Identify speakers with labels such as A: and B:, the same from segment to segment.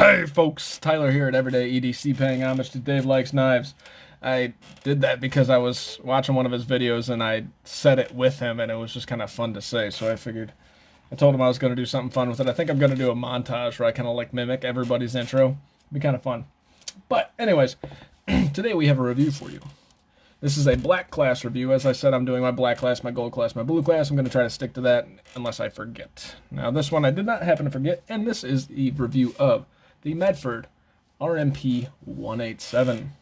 A: Hey folks, Tyler here at Everyday EDC, paying homage to Dave Likes Knives. I did that because I was watching one of his videos and I said it with him and it was just kind of fun to say, so I told him I was going to do something fun with it. I think I'm going to do a montage where I kind of like mimic everybody's intro. It'd be kind of fun. But anyways, today we have a review for you. This is a black class review. As I said, I'm doing my black class, my gold class, my blue class. I'm going to try to stick to that unless I forget. Now, this one I did not happen to forget, and this is the review of the Medford RMP 187.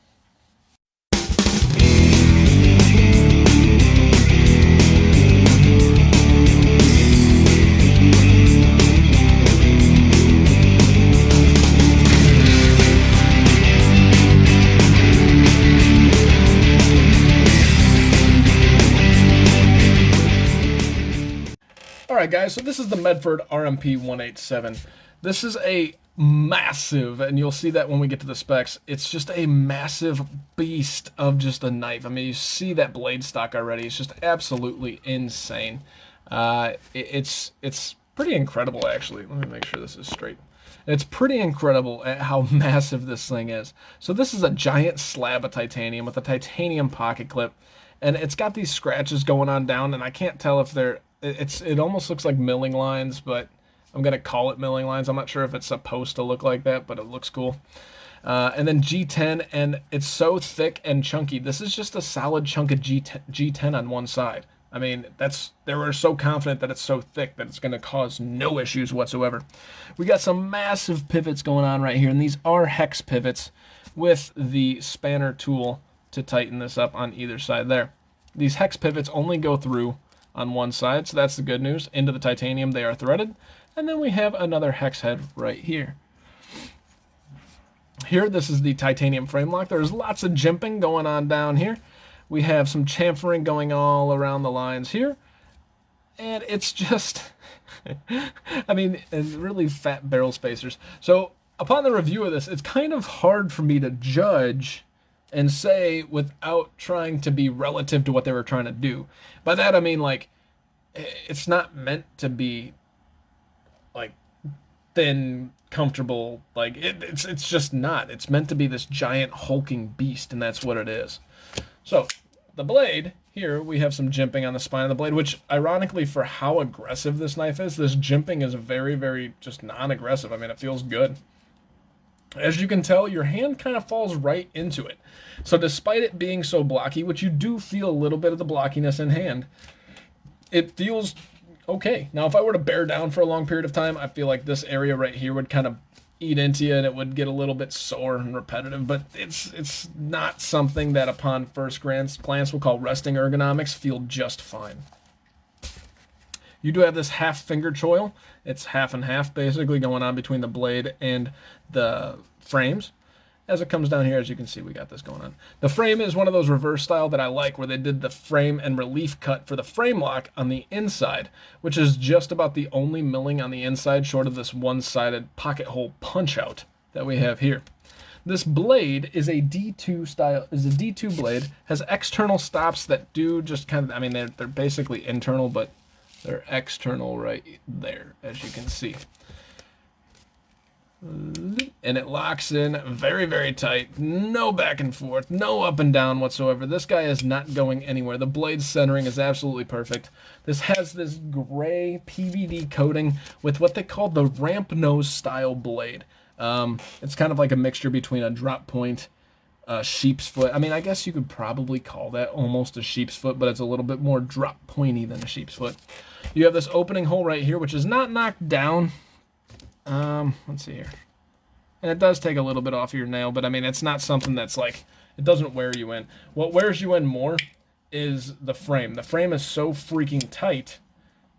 A: Alright guys, so this is the Medford RMP 187. This is a massive, and you'll see that when we get to the specs, it's just a massive beast of just a knife. I mean, you see that blade stock already. It's just absolutely insane. It's pretty incredible, actually. Let me make sure this is straight. It's pretty incredible at how massive this thing is. So this is a giant slab of titanium with a titanium pocket clip, and it's got these scratches going on down, and I can't tell if they're it almost looks like milling lines, but I'm gonna call it milling lines. I'm not sure if it's supposed to look like that, but it looks cool. And then G10, and it's so thick and chunky. This is just a solid chunk of G10 on one side. I mean, they were so confident that it's so thick that it's gonna cause no issues whatsoever. We got some massive pivots going on right here, and these are hex pivots with the spanner tool to tighten this up on either side there. These hex pivots only go through on one side, so that's the good news. Into the titanium, they are threaded. And then we have another hex head right here. Here, this is the titanium frame lock. There's lots of jimping going on down here. We have some chamfering going all around the lines here. And it's just, I mean, it's really fat barrel spacers. So upon the review of this, it's kind of hard for me to judge and say without trying to be relative to what they were trying to do. By that I mean, like, it's not meant to be like thin, comfortable. Like it's just not. It's meant to be this giant hulking beast, and that's what it is. So the blade here, we have some jimping on the spine of the blade, which ironically, for how aggressive this knife is, this jimping is very, very just non-aggressive. I mean, it feels good. As you can tell, your hand kind of falls right into it. So despite it being so blocky, which you do feel a little bit of the blockiness in hand, it feels okay. Now, if I were to bear down for a long period of time, I feel like this area right here would kind of eat into you and it would get a little bit sore and repetitive, but it's not something that upon first glance we'll call resting ergonomics feel just fine. You do have this half finger choil. It's half and half basically going on between the blade and the frames. As it comes down here, as you can see, we got this going on. The frame is one of those reverse style that I like, where they did the frame and relief cut for the frame lock on the inside, which is just about the only milling on the inside short of this one-sided pocket hole punch out that we have here. This blade is a D2 style, is a D2 blade, has external stops that do just kind of, I mean, they're basically internal, but they're external right there, as you can see. And it locks in very, very tight. No back and forth, no up and down whatsoever. This guy is not going anywhere. The blade centering is absolutely perfect. This has this gray PVD coating with what they call the ramp nose style blade. It's kind of like a mixture between a drop point, sheep's foot. I mean, I guess you could probably call that almost a sheep's foot, but it's a little bit more drop pointy than a sheep's foot. You have this opening hole right here, which is not knocked down. Let's see here. And it does take a little bit off your nail, but I mean, it's not something that's like, it doesn't wear you in. What wears you in more is the frame. The frame is so freaking tight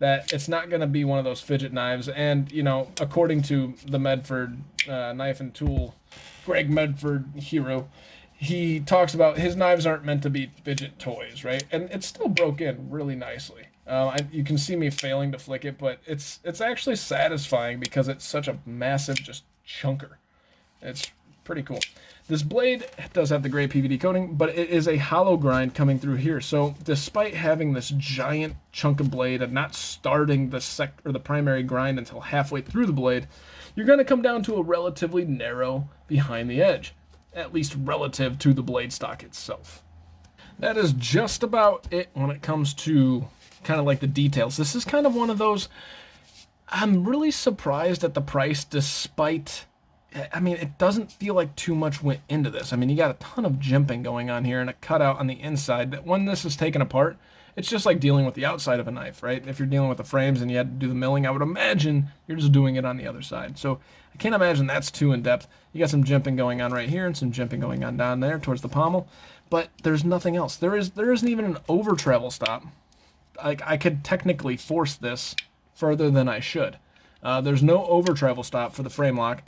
A: that it's not going to be one of those fidget knives. And, you know, according to the Medford knife and tool, Greg Medford hero, he talks about his knives aren't meant to be fidget toys, right? And it still broke in really nicely. You can see me failing to flick it, but it's actually satisfying because it's such a massive just chunker. It's Pretty cool. This blade does have the gray PVD coating, but it is a hollow grind coming through here. So despite having this giant chunk of blade and not starting the primary grind until halfway through the blade, you're going to come down to a relatively narrow behind the edge, at least relative to the blade stock itself. That is just about it when it comes to kind of like the details. This is kind of one of those, I'm really surprised at the price despite, I mean, it doesn't feel like too much went into this. I mean, you got a ton of jimping going on here and a cutout on the inside that when this is taken apart, it's just like dealing with the outside of a knife, right? If you're dealing with the frames and you had to do the milling, I would imagine you're just doing it on the other side. So I can't imagine that's too in-depth. You got some jimping going on right here and some jimping going on down there towards the pommel, but there's nothing else. There isn't even an over travel stop. I could technically force this further than I should. There's no over travel stop for the frame lock.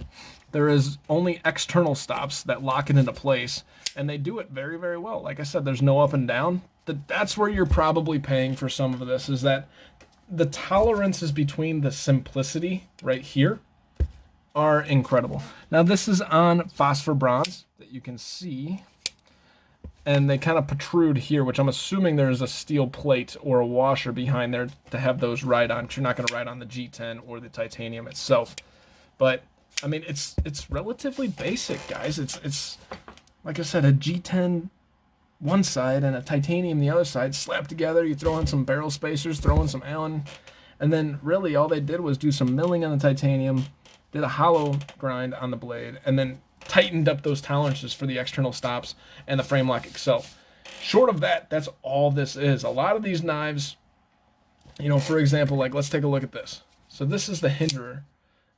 A: There is only external stops that lock it into place, and they do it very, very well. Like I said, there's no up and down. That's where you're probably paying for some of this, is that the tolerances between the simplicity right here are incredible. Now this is on phosphor bronze that you can see, and they kind of protrude here, which I'm assuming there's a steel plate or a washer behind there to have those ride on, because you're not going to ride on the G10 or the titanium itself. But I mean, it's relatively basic, guys. It's like I said, a G10 one side and a titanium the other side slapped together. You throw in some barrel spacers, throw in some Allen, and then really all they did was do some milling on the titanium, did a hollow grind on the blade, and then tightened up those tolerances for the external stops and the frame lock itself. Short of that, that's all this is. A lot of these knives, you know, for example, like let's take a look at this. So this is the Hinderer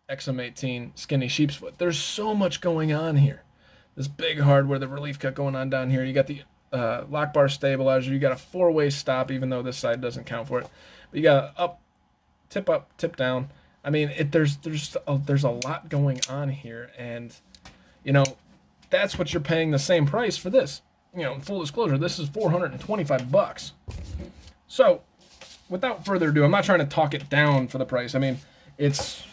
A: XM18 skinny sheepsfoot. There's so much going on here. This big hardware, the relief cut going on down here. You got the lock bar stabilizer. You got a four-way stop, even though this side doesn't count for it. But you got up, tip down. I mean, there's a lot going on here, and you know, that's what you're paying the same price for this. You know, full disclosure, this is $425. So, without further ado, I'm not trying to talk it down for the price. I mean, it's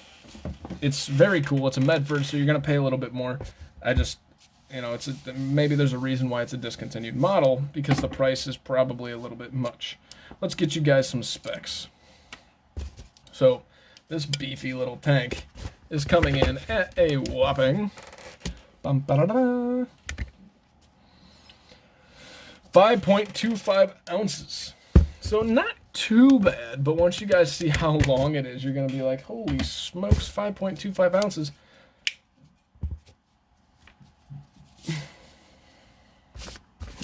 A: very cool. It's a Medford, so you're gonna pay a little bit more. I just, you know, maybe there's a reason why it's a discontinued model, because the price is probably a little bit much. Let's get you guys some specs. So, this beefy little tank is coming in at a whopping 5.25 ounces. So not too bad, but once you guys see how long it is, you're going to be like, holy smokes, 5.25 ounces.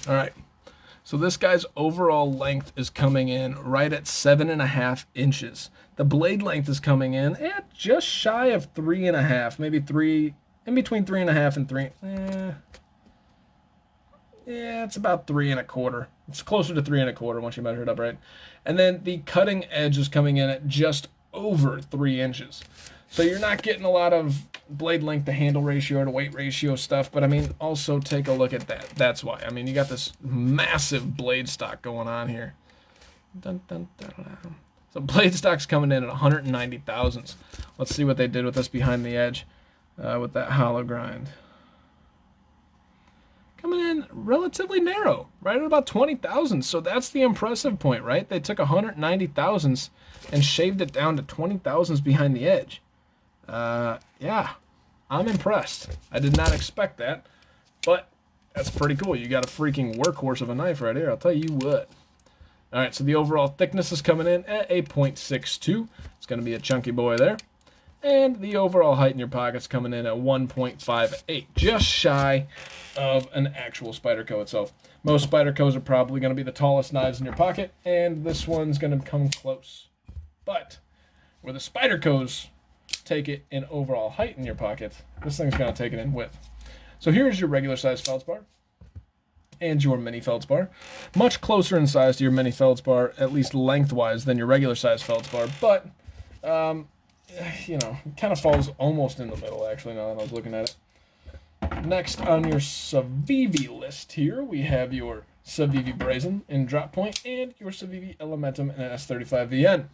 A: All right. So this guy's overall length is coming in right at 7.5 inches. The blade length is coming in at just shy of 3.5, maybe 3, in between 3.5 and 3. Yeah, it's about 3.25. It's closer to 3.25 once you measure it up, right? And then the cutting edge is coming in at just over 3 inches. So you're not getting a lot of blade length to handle ratio to weight ratio stuff, but I mean, also take a look at that. That's why. I mean, you got this massive blade stock going on here. Dun, dun, dun, dun. So blade stock's coming in at 190 thousandths. Let's see what they did with this behind the edge with that hollow grind. Coming in relatively narrow, right at about 20 thousandths. So that's the impressive point, right? They took 190 thousandths and shaved it down to 20 thousandths behind the edge. Yeah, I'm impressed. I did not expect that, but that's pretty cool. You got a freaking workhorse of a knife right here, I'll tell you what. All right, so the overall thickness is coming in at 8.62. It's going to be a chunky boy there. And the overall height in your pocket's coming in at 1.58, just shy of an actual Spyderco itself. Most Spydercos are probably going to be the tallest knives in your pocket, and this one's going to come close. But where the Spydercos take it in overall height in your pocket, this thing's going to take it in width. So here's your regular size feldspar and your mini feldspar. Much closer in size to your mini feldspar, at least lengthwise, than your regular size feldspar, but you know, it kind of falls almost in the middle, actually, now that I was looking at it. Next on your Civivi list here, we have your Civivi Brazen in drop point and your Civivi Elementum in S35VN.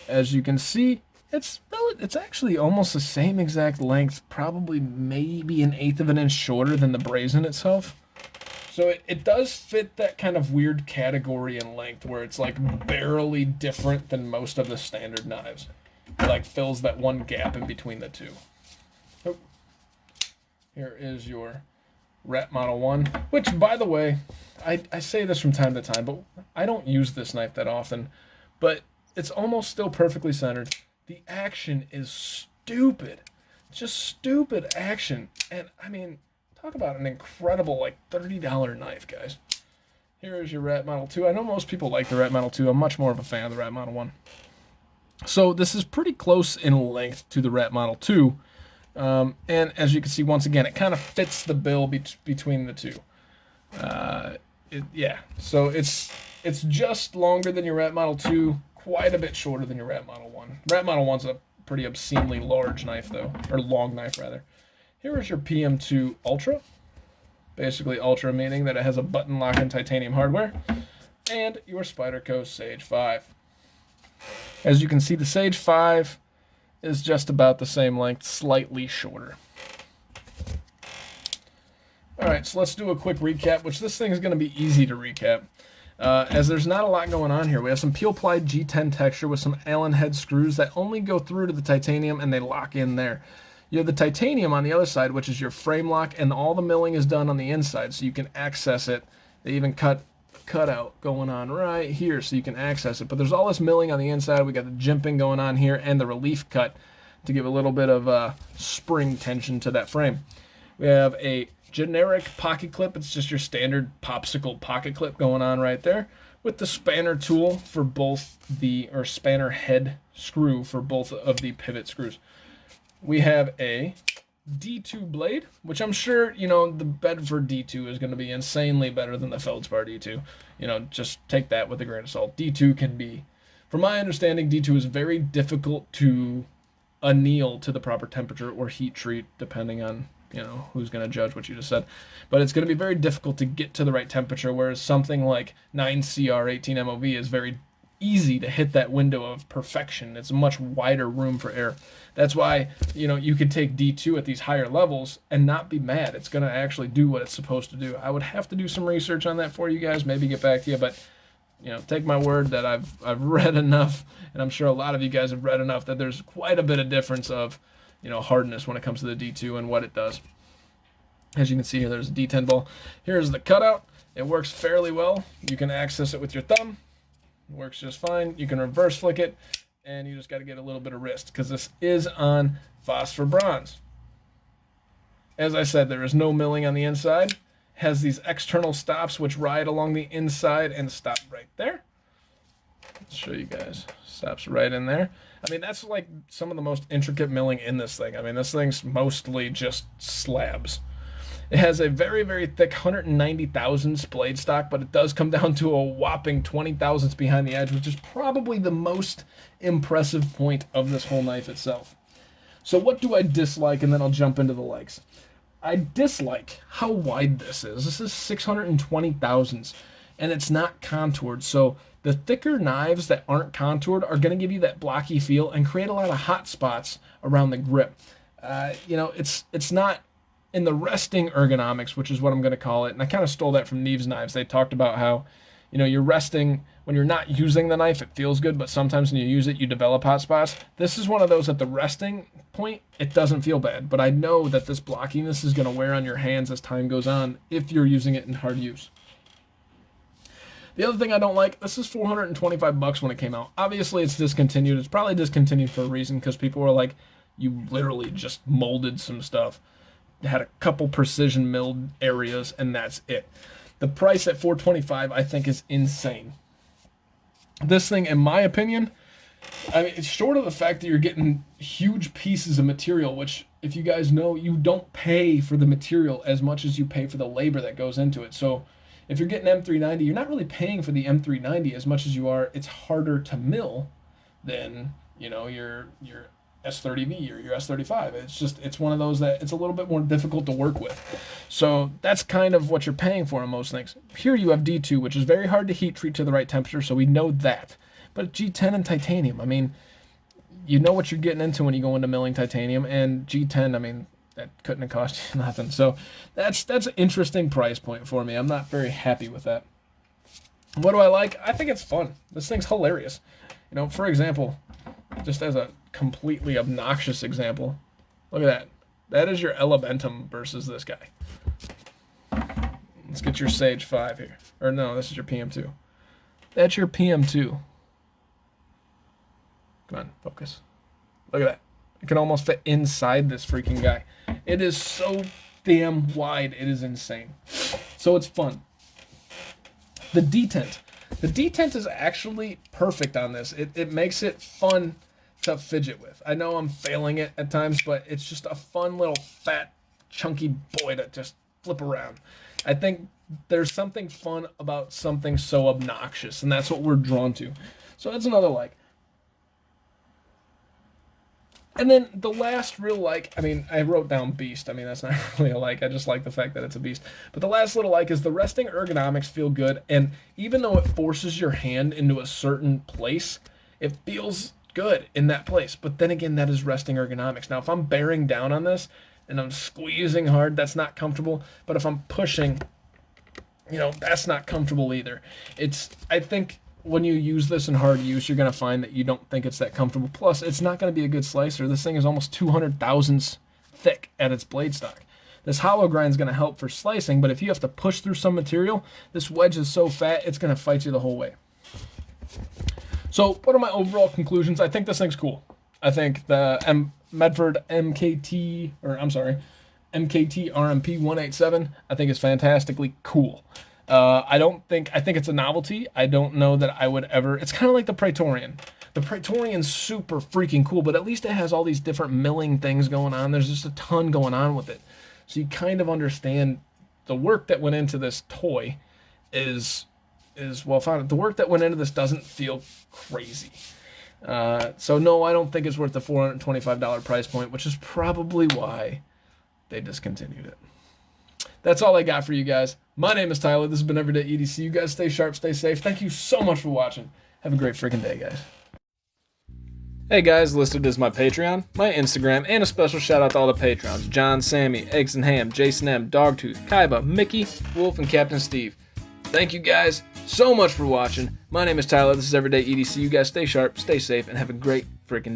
A: As you can see, It's actually almost the same exact length, probably maybe an eighth of an inch shorter than the brazen itself. So it does fit that kind of weird category in length where it's like barely different than most of the standard knives. It like fills that one gap in between the two. Oh, here is your Rat Model 1, which, by the way, I say this from time to time, but I don't use this knife that often, but it's almost still perfectly centered. The action is stupid. Just stupid action. And, I mean, talk about an incredible, like, $30 knife, guys. Here is your Rat Model 2. I know most people like the Rat Model 2. I'm much more of a fan of the Rat Model 1. So this is pretty close in length to the Rat Model 2. And as you can see, once again, it kind of fits the bill between the two. Yeah, so it's just longer than your Rat Model 2, quite a bit shorter than your Rat Model 1. Rat Model 1's a pretty obscenely large knife, though, or long knife, rather. Here is your PM2 Ultra. Basically, Ultra meaning that it has a button lock and titanium hardware. And your Spyderco Sage 5. As you can see, the Sage 5 is just about the same length, slightly shorter. Alright, so let's do a quick recap, which this thing is going to be easy to recap. As there's not a lot going on here. We have some peel-plied G10 texture with some Allen head screws that only go through to the titanium and they lock in there. You have the titanium on the other side, which is your frame lock, and all the milling is done on the inside, so you can access it. They even cutout going on right here, so you can access it. But there's all this milling on the inside. We got the jimping going on here, and the relief cut to give a little bit of spring tension to that frame. We have a generic pocket clip. It's just your standard popsicle pocket clip going on right there, with the spanner tool for both or spanner head screw for both of the pivot screws. We have a D2 blade, which I'm sure, you know, the Medford D2 is going to be insanely better than the Feldspar D2. You know, just take that with a grain of salt. D2 can be, from my understanding, D2 is very difficult to anneal to the proper temperature or heat treat, depending on, you know, who's going to judge what you just said. But it's going to be very difficult to get to the right temperature, whereas something like 9CR 18 MOV is very easy to hit that window of perfection. It's a much wider room for error. That's why, you know, you could take D2 at these higher levels and not be mad. It's going to actually do what it's supposed to do. I would have to do some research on that for you guys, maybe get back to you, but you know, take my word that I've read enough, and I'm sure a lot of you guys have read enough, that there's quite a bit of difference of, you know, hardness when it comes to the D2 and what it does. As you can see here, there's a D10 ball. Here's the cutout. It works fairly well. You can access it with your thumb. It works just fine. You can reverse flick it, and you just got to get a little bit of wrist because this is on phosphor bronze. As I said, there is no milling on the inside. It has these external stops which ride along the inside and stop right there. Let's show you guys. Stops right in there. I mean, that's like some of the most intricate milling in this thing. I mean, this thing's mostly just slabs. It has a very, very thick 190 thousandths blade stock, but it does come down to a whopping 20 thousandths behind the edge, which is probably the most impressive point of this whole knife itself. So what do I dislike, and then I'll jump into the likes. I dislike how wide this is. This is 620 thousandths, and it's not contoured. So the thicker knives that aren't contoured are going to give you that blocky feel and create a lot of hot spots around the grip. You know, it's not in the resting ergonomics, which is what I'm going to call it. And I kind of stole that from Neve's Knives. They talked about how, you know, you're resting when you're not using the knife, it feels good, but sometimes when you use it, you develop hot spots. This is one of those at the resting point, it doesn't feel bad, but I know that this blockiness is going to wear on your hands as time goes on if you're using it in hard use. The other thing I don't like, this is $425 when it came out. Obviously, it's discontinued. It's probably discontinued for a reason because people were like, you literally just molded some stuff. It had a couple precision milled areas, and that's it. The price at $425 I think is insane. This thing, in my opinion, I mean, it's short of the fact that you're getting huge pieces of material, which, if you guys know, you don't pay for the material as much as you pay for the labor that goes into it. So if you're getting M390, you're not really paying for the M390 as much as you are. It's harder to mill than, you know, your S30V or your S35. It's one of those that it's a little bit more difficult to work with. So that's kind of what you're paying for on most things. Here you have D2, which is very hard to heat treat to the right temperature, so we know that. But G10 and titanium, I mean, you know what you're getting into when you go into milling titanium. And G10, I mean, that couldn't have cost you nothing. So that's an interesting price point for me. I'm not very happy with that. What do I like? I think it's fun. This thing's hilarious. You know, for example, just as a completely obnoxious example, look at that. That is your Elementum versus this guy. Let's get your Sage 5 here. Or no, this is your PM2. That's your PM2. Come on, focus. Look at that. It can almost fit inside this freaking guy. It is so damn wide. It is insane. So it's fun. The detent. The detent is actually perfect on this. It makes it fun to fidget with. I know I'm failing it at times, but it's just a fun little fat, chunky boy to just flip around. I think there's something fun about something so obnoxious, and that's what we're drawn to. So that's another like. And then the last real like, I mean, I wrote down beast. I mean, that's not really a like. I just like the fact that it's a beast. But the last little like is the resting ergonomics feel good. And even though it forces your hand into a certain place, it feels good in that place. But then again, that is resting ergonomics. Now, if I'm bearing down on this and I'm squeezing hard, that's not comfortable. But if I'm pushing, you know, that's not comfortable either. I think when you use this in hard use, you're going to find that you don't think it's that comfortable. Plus, it's not going to be a good slicer. This thing is almost 200 thousandths thick at its blade stock. This hollow grind is going to help for slicing, but if you have to push through some material, this wedge is so fat, it's going to fight you the whole way. So what are my overall conclusions? I think this thing's cool. I think the Medford MKT RMP 187, I think is fantastically cool. I think it's a novelty. I don't know that I would ever. It's kind of like the Praetorian. The Praetorian's super freaking cool, but at least it has all these different milling things going on. There's just a ton going on with it. So you kind of understand the work that went into this toy is well founded. The work that went into this doesn't feel crazy. So no, I don't think it's worth the $425 price point, which is probably why they discontinued it. That's all I got for you guys. My name is Tyler. This has been Everyday EDC. You guys stay sharp, stay safe. Thank you so much for watching. Have a great freaking day, guys. Hey guys, listed is my Patreon, my Instagram, and a special shout out to all the Patrons. John, Sammy, Eggs and Ham, Jason M, Dogtooth, Kaiba, Mickey, Wolf, and Captain Steve. Thank you guys so much for watching. My name is Tyler. This is Everyday EDC. You guys stay sharp, stay safe, and have a great freaking day.